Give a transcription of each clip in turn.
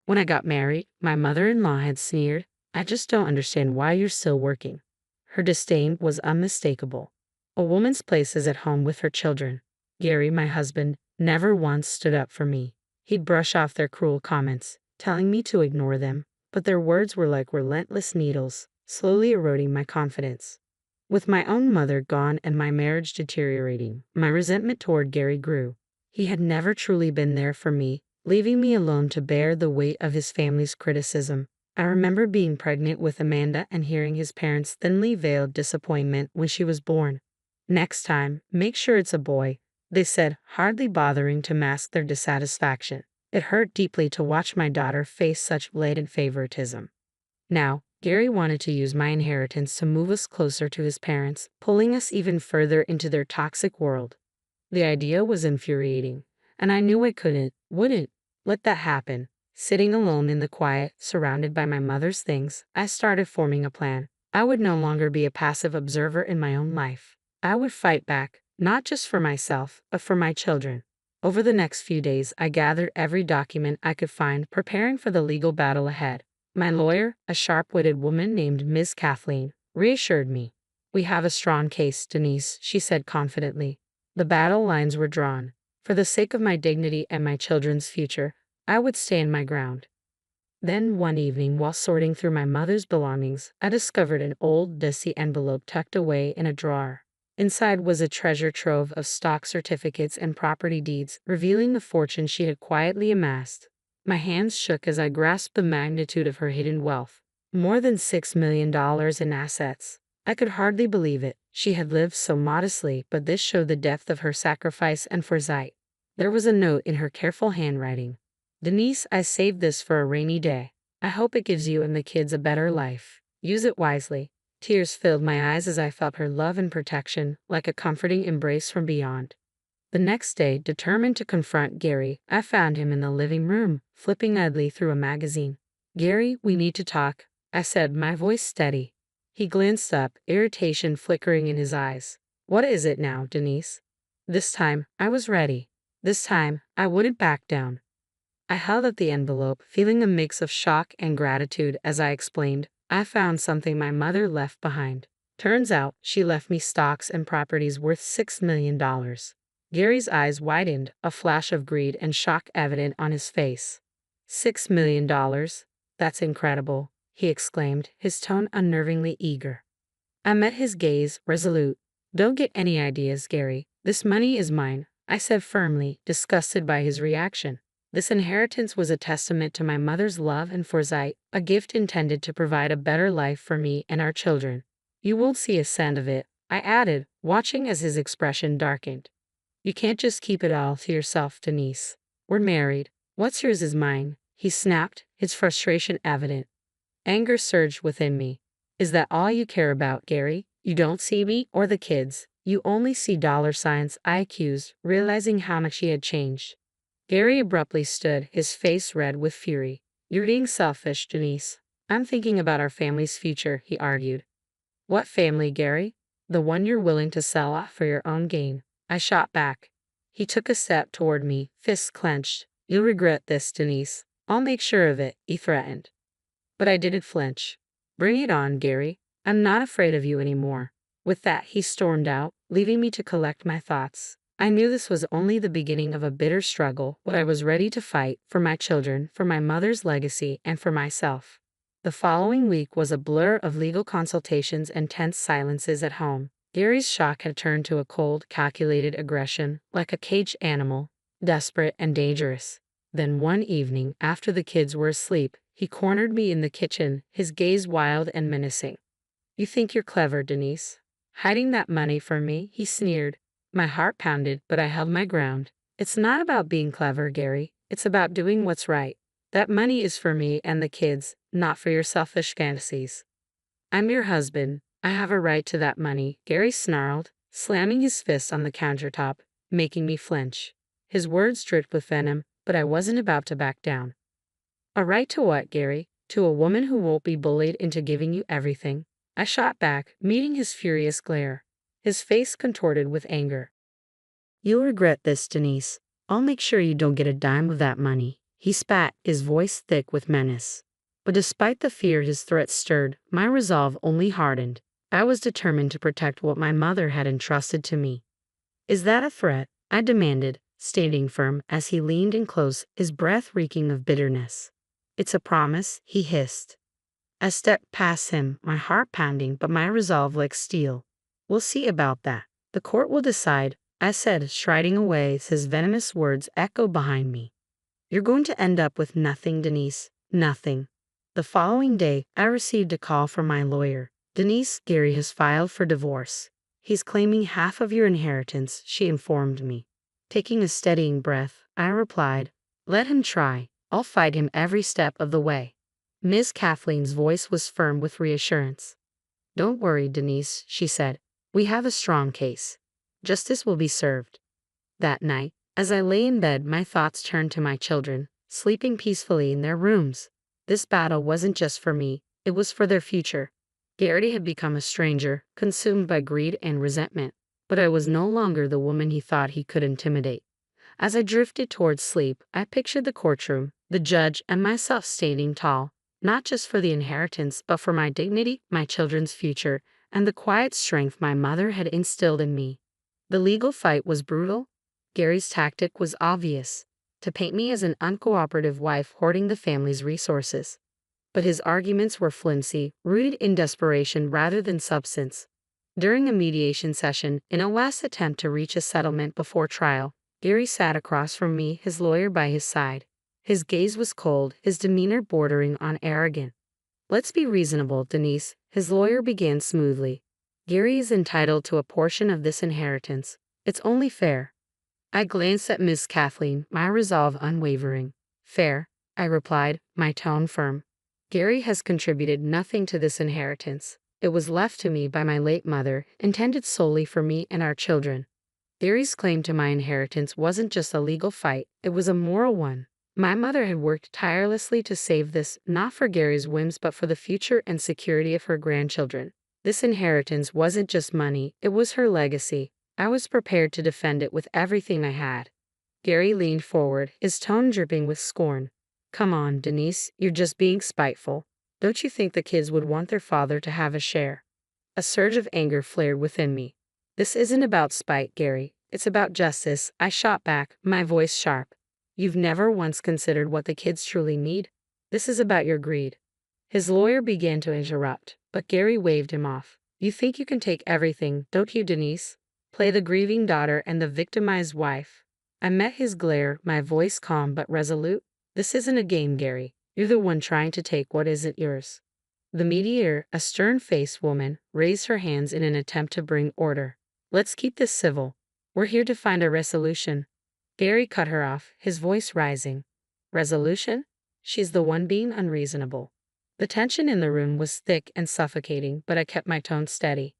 When I got married, my mother-in-law had sneered, "I just don't understand why you're still working." Her disdain was unmistakable. A woman's place is at home with her children. Gary, my husband, never once stood up for me. He'd brush off their cruel comments, telling me to ignore them, but their words were like relentless needles, slowly eroding my confidence. With my own mother gone and my marriage deteriorating, my resentment toward Gary grew. He had never truly been there for me, leaving me alone to bear the weight of his family's criticism. I remember being pregnant with Amanda and hearing his parents' thinly veiled disappointment when she was born. "Next time, make sure it's a boy," they said, hardly bothering to mask their dissatisfaction. It hurt deeply to watch my daughter face such blatant favoritism. Now, Gary wanted to use my inheritance to move us closer to his parents, pulling us even further into their toxic world. The idea was infuriating, and I knew I wouldn't let that happen. Sitting alone in the quiet, surrounded by my mother's things, I started forming a plan. I would no longer be a passive observer in my own life. I would fight back, not just for myself, but for my children. Over the next few days, I gathered every document I could find, preparing for the legal battle ahead. My lawyer, a sharp-witted woman named Ms. Kathleen, reassured me. "We have a strong case, Denise," she said confidently. The battle lines were drawn. For the sake of my dignity and my children's future, I would stand my ground. Then one evening, while sorting through my mother's belongings, I discovered an old, dusty envelope tucked away in a drawer. Inside was a treasure trove of stock certificates and property deeds, revealing the fortune she had quietly amassed. My hands shook as I grasped the magnitude of her hidden wealth. More than $6 million in assets. I could hardly believe it. She had lived so modestly, but this showed the depth of her sacrifice and foresight. There was a note in her careful handwriting. "Denise, I saved this for a rainy day. I hope it gives you and the kids a better life. Use it wisely." Tears filled my eyes as I felt her love and protection, like a comforting embrace from beyond. The next day, determined to confront Gary, I found him in the living room, flipping idly through a magazine. "Gary, we need to talk," I said, my voice steady. He glanced up, irritation flickering in his eyes. "What is it now, Denise?" This time, I was ready. This time, I wouldn't back down. I held up the envelope, feeling a mix of shock and gratitude as I explained, "I found something my mother left behind. Turns out, she left me stocks and properties worth $6 million. Gary's eyes widened, a flash of greed and shock evident on his face. $6 million? That's incredible," he exclaimed, his tone unnervingly eager. I met his gaze, resolute. "Don't get any ideas, Gary. This money is mine," I said firmly, disgusted by his reaction. This inheritance was a testament to my mother's love and foresight, a gift intended to provide a better life for me and our children. "You won't see a cent of it," I added, watching as his expression darkened. "You can't just keep it all to yourself, Denise. We're married. What's yours is mine," he snapped, his frustration evident. Anger surged within me. "Is that all you care about, Gary? You don't see me or the kids. You only see dollar signs," I accused, realizing how much he had changed. Gary abruptly stood, his face red with fury. "You're being selfish, Denise. I'm thinking about our family's future," he argued. "What family, Gary? The one you're willing to sell off for your own gain?" I shot back. He took a step toward me, fists clenched. "You'll regret this, Denise. I'll make sure of it," he threatened. But I didn't flinch. "Bring it on, Gary. I'm not afraid of you anymore." With that, he stormed out, leaving me to collect my thoughts. I knew this was only the beginning of a bitter struggle, but I was ready to fight for my children, for my mother's legacy, and for myself. The following week was a blur of legal consultations and tense silences at home. Gary's shock had turned to a cold, calculated aggression, like a caged animal, desperate and dangerous. Then one evening, after the kids were asleep, he cornered me in the kitchen, his gaze wild and menacing. "You think you're clever, Denise? Hiding that money from me?" he sneered. My heart pounded, but I held my ground. "It's not about being clever, Gary. It's about doing what's right. That money is for me and the kids, not for your selfish fantasies." "I'm your husband. I have a right to that money," Gary snarled, slamming his fist on the countertop, making me flinch. His words dripped with venom, but I wasn't about to back down. "A right to what, Gary? To a woman who won't be bullied into giving you everything?" I shot back, meeting his furious glare. His face contorted with anger. "You'll regret this, Denise. I'll make sure you don't get a dime of that money. He spat, his voice thick with menace. But despite the fear his threats stirred, my resolve only hardened. I was determined to protect what my mother had entrusted to me. Is that a threat? I demanded, standing firm as he leaned in close, his breath reeking of bitterness. It's a promise, he hissed. I stepped past him, my heart pounding but my resolve like steel. We'll see about that. The court will decide, I said, striding away as his venomous words echoed behind me. You're going to end up with nothing, Denise. Nothing. The following day, I received a call from my lawyer. Denise, Gary has filed for divorce. He's claiming half of your inheritance, she informed me. Taking a steadying breath, I replied, let him try. I'll fight him every step of the way. Ms. Kathleen's voice was firm with reassurance. Don't worry, Denise, she said. We have a strong case. Justice will be served. That night, as I lay in bed, my thoughts turned to my children, sleeping peacefully in their rooms. This battle wasn't just for me, it was for their future. Gary had become a stranger, consumed by greed and resentment, but I was no longer the woman he thought he could intimidate. As I drifted towards sleep, I pictured the courtroom, the judge, and myself standing tall, not just for the inheritance, but for my dignity, my children's future, and the quiet strength my mother had instilled in me. The legal fight was brutal. Gary's tactic was obvious, to paint me as an uncooperative wife hoarding the family's resources. But his arguments were flimsy, rooted in desperation rather than substance. During a mediation session, in a last attempt to reach a settlement before trial, Gary sat across from me, his lawyer by his side. His gaze was cold, his demeanor bordering on arrogant. Let's be reasonable, Denise, his lawyer began smoothly. Gary is entitled to a portion of this inheritance. It's only fair. I glanced at Miss Kathleen, my resolve unwavering. Fair, I replied, my tone firm. Gary has contributed nothing to this inheritance. It was left to me by my late mother, intended solely for me and our children. Gary's claim to my inheritance wasn't just a legal fight, it was a moral one. My mother had worked tirelessly to save this, not for Gary's whims but for the future and security of her grandchildren. This inheritance wasn't just money, it was her legacy. I was prepared to defend it with everything I had. Gary leaned forward, his tone dripping with scorn. Come on, Denise, you're just being spiteful. Don't you think the kids would want their father to have a share? A surge of anger flared within me. This isn't about spite, Gary. It's about justice, I shot back, my voice sharp. You've never once considered what the kids truly need? This is about your greed. His lawyer began to interrupt, but Gary waved him off. You think you can take everything, don't you, Denise? Play the grieving daughter and the victimized wife. I met his glare, my voice calm but resolute. This isn't a game, Gary. You're the one trying to take what isn't yours. The mediator, a stern-faced woman, raised her hands in an attempt to bring order. Let's keep this civil. We're here to find a resolution. Gary cut her off, his voice rising. Resolution? She's the one being unreasonable. The tension in the room was thick and suffocating, but I kept my tone steady.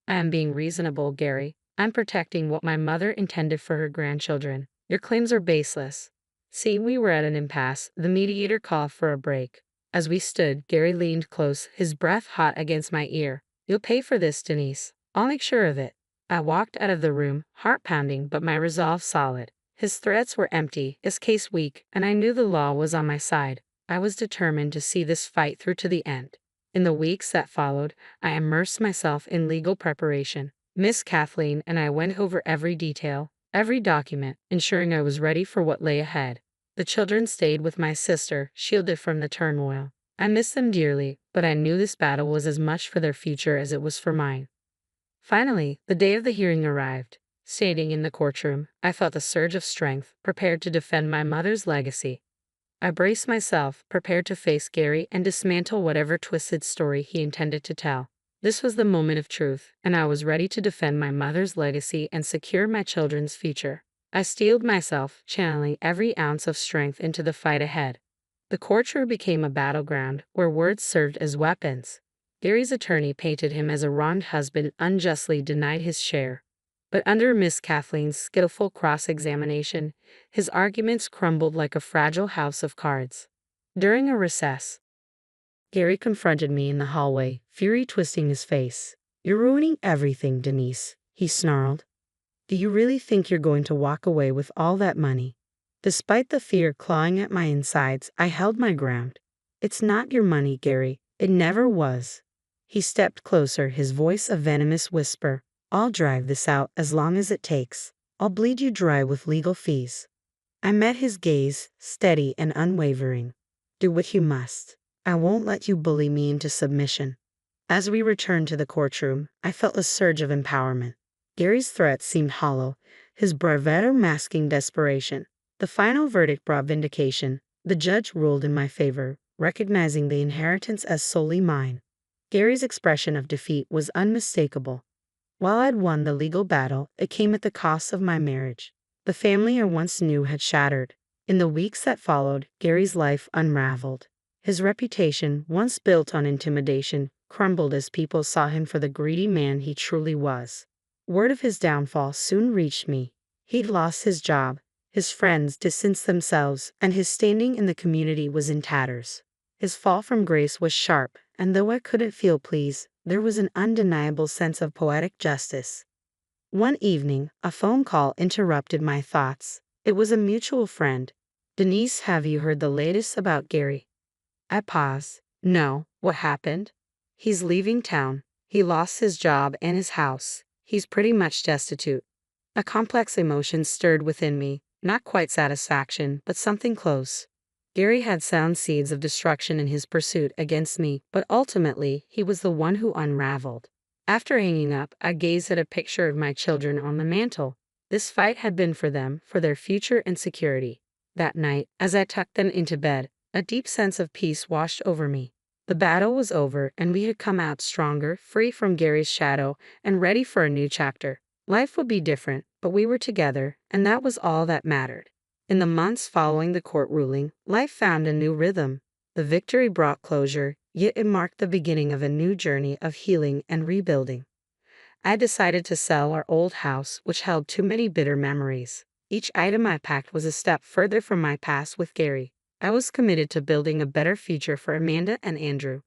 I am being reasonable, Gary. I'm protecting what my mother intended for her grandchildren. Your claims are baseless. Seeing we were at an impasse, the mediator called for a break. As we stood, Gary leaned close, his breath hot against my ear. You'll pay for this, Denise. I'll make sure of it. I walked out of the room, heart pounding but my resolve solid. His threats were empty, his case weak, and I knew the law was on my side. I was determined to see this fight through to the end. In the weeks that followed, I immersed myself in legal preparation. Miss Kathleen and I went over every detail, every document, ensuring I was ready for what lay ahead. The children stayed with my sister, shielded from the turmoil. I missed them dearly, but I knew this battle was as much for their future as it was for mine. Finally, the day of the hearing arrived. Standing in the courtroom, I felt a surge of strength, prepared to defend my mother's legacy. I braced myself, prepared to face Gary and dismantle whatever twisted story he intended to tell. This was the moment of truth, and I was ready to defend my mother's legacy and secure my children's future. I steeled myself, channeling every ounce of strength into the fight ahead. The courtroom became a battleground where words served as weapons. Gary's attorney painted him as a wronged husband unjustly denied his share. But under Miss Kathleen's skillful cross-examination, his arguments crumbled like a fragile house of cards. During a recess, Gary confronted me in the hallway, fury twisting his face. You're ruining everything, Denise, he snarled. Do you really think you're going to walk away with all that money? Despite the fear clawing at my insides, I held my ground. It's not your money, Gary. It never was. He stepped closer, his voice a venomous whisper. I'll drive this out as long as it takes. I'll bleed you dry with legal fees. I met his gaze, steady and unwavering. Do what you must. I won't let you bully me into submission. As we returned to the courtroom, I felt a surge of empowerment. Gary's threats seemed hollow, his bravado masking desperation. The final verdict brought vindication. The judge ruled in my favor, recognizing the inheritance as solely mine. Gary's expression of defeat was unmistakable. While I'd won the legal battle, it came at the cost of my marriage. The family I once knew had shattered. In the weeks that followed, Gary's life unraveled. His reputation, once built on intimidation, crumbled as people saw him for the greedy man he truly was. Word of his downfall soon reached me. He'd lost his job, his friends distanced themselves, and his standing in the community was in tatters. His fall from grace was sharp, and though I couldn't feel pleased, there was an undeniable sense of poetic justice. One evening, a phone call interrupted my thoughts. It was a mutual friend. Denise, have you heard the latest about Gary? I paused. No, what happened? He's leaving town. He lost his job and his house. He's pretty much destitute. A complex emotion stirred within me, not quite satisfaction, but something close. Gary had sown seeds of destruction in his pursuit against me, but ultimately, he was the one who unraveled. After hanging up, I gazed at a picture of my children on the mantel. This fight had been for them, for their future and security. That night, as I tucked them into bed, a deep sense of peace washed over me. The battle was over, and we had come out stronger, free from Gary's shadow, and ready for a new chapter. Life would be different, but we were together, and that was all that mattered. In the months following the court ruling, life found a new rhythm. The victory brought closure, yet it marked the beginning of a new journey of healing and rebuilding. I decided to sell our old house, which held too many bitter memories. Each item I packed was a step further from my past with Gary. I was committed to building a better future for Amanda and Andrew.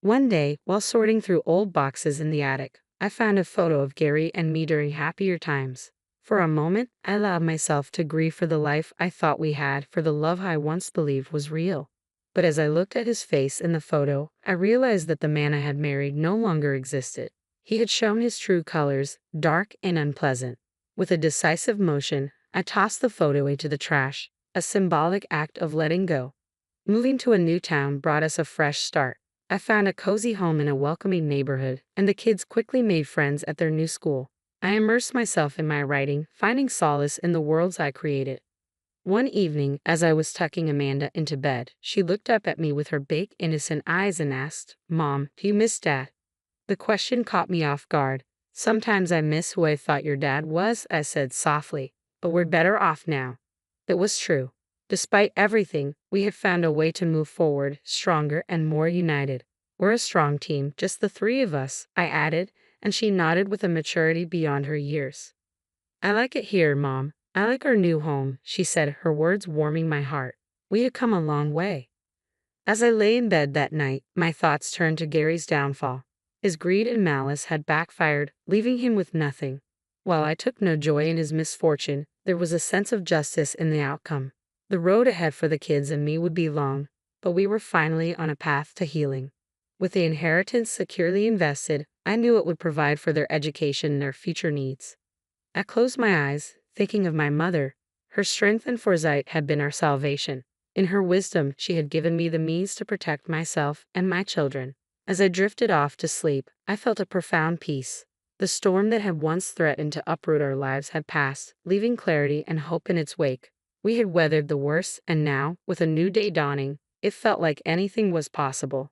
One day, while sorting through old boxes in the attic, I found a photo of Gary and me during happier times. For a moment, I allowed myself to grieve for the life I thought we had, for the love I once believed was real. But as I looked at his face in the photo, I realized that the man I had married no longer existed. He had shown his true colors, dark and unpleasant. With a decisive motion, I tossed the photo into the trash, a symbolic act of letting go. Moving to a new town brought us a fresh start. I found a cozy home in a welcoming neighborhood, and the kids quickly made friends at their new school. I immersed myself in my writing, finding solace in the worlds I created. One evening, as I was tucking Amanda into bed, she looked up at me with her big, innocent eyes and asked, "Mom, do you miss Dad?" The question caught me off guard. "Sometimes I miss who I thought your dad was," I said softly, "but we're better off now." It was true. Despite everything, we had found a way to move forward, stronger and more united. "We're a strong team, just the three of us," I added, and she nodded with a maturity beyond her years. "I like it here, Mom. I like our new home," she said, her words warming my heart. We had come a long way. As I lay in bed that night, my thoughts turned to Gary's downfall. His greed and malice had backfired, leaving him with nothing. While I took no joy in his misfortune, there was a sense of justice in the outcome. The road ahead for the kids and me would be long, but we were finally on a path to healing. With the inheritance securely invested, I knew it would provide for their education and their future needs. I closed my eyes, thinking of my mother. Her strength and foresight had been our salvation. In her wisdom, she had given me the means to protect myself and my children. As I drifted off to sleep, I felt a profound peace. The storm that had once threatened to uproot our lives had passed, leaving clarity and hope in its wake. We had weathered the worst, and now, with a new day dawning, it felt like anything was possible.